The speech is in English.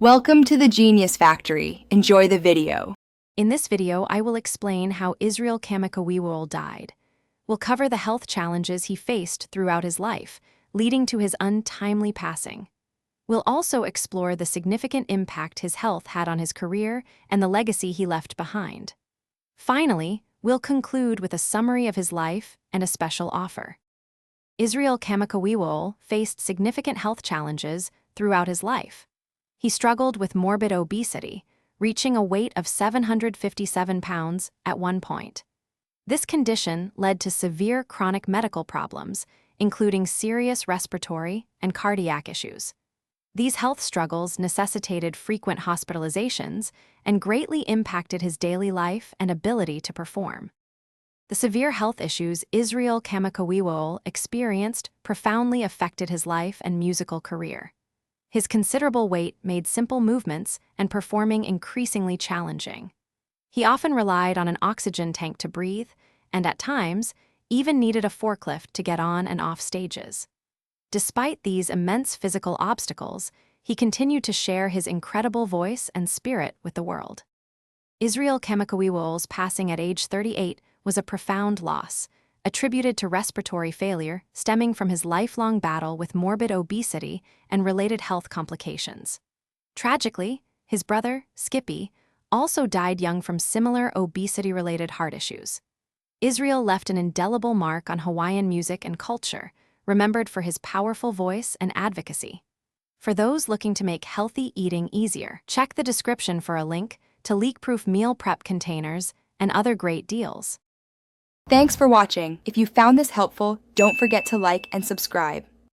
Welcome to the Genius Factory. Enjoy the video. In this video, I will explain how Israel Kamakawiwo'ole died. We'll cover the health challenges he faced throughout his life, leading to his untimely passing. We'll also explore the significant impact his health had on his career and the legacy he left behind. Finally, we'll conclude with a summary of his life and a special offer. Israel Kamakawiwo'ole faced significant health challenges throughout his life. He struggled with morbid obesity, reaching a weight of 757 pounds at one point. This condition led to severe chronic medical problems, including serious respiratory and cardiac issues. These health struggles necessitated frequent hospitalizations and greatly impacted his daily life and ability to perform. The severe health issues Israel Kamakawiwo'ole experienced profoundly affected his life and musical career. His considerable weight made simple movements and performing increasingly challenging. He often relied on an oxygen tank to breathe, and at times, even needed a forklift to get on and off stages. Despite these immense physical obstacles, he continued to share his incredible voice and spirit with the world. Israel Kamakawiwo'ole's passing at age 38 was a profound loss, attributed to respiratory failure stemming from his lifelong battle with morbid obesity and related health complications. Tragically, his brother, Skippy, also died young from similar obesity-related heart issues. Israel left an indelible mark on Hawaiian music and culture, remembered for his powerful voice and advocacy. For those looking to make healthy eating easier, check the description for a link to leak-proof meal prep containers and other great deals. Thanks for watching. If you found this helpful, don't forget to like and subscribe.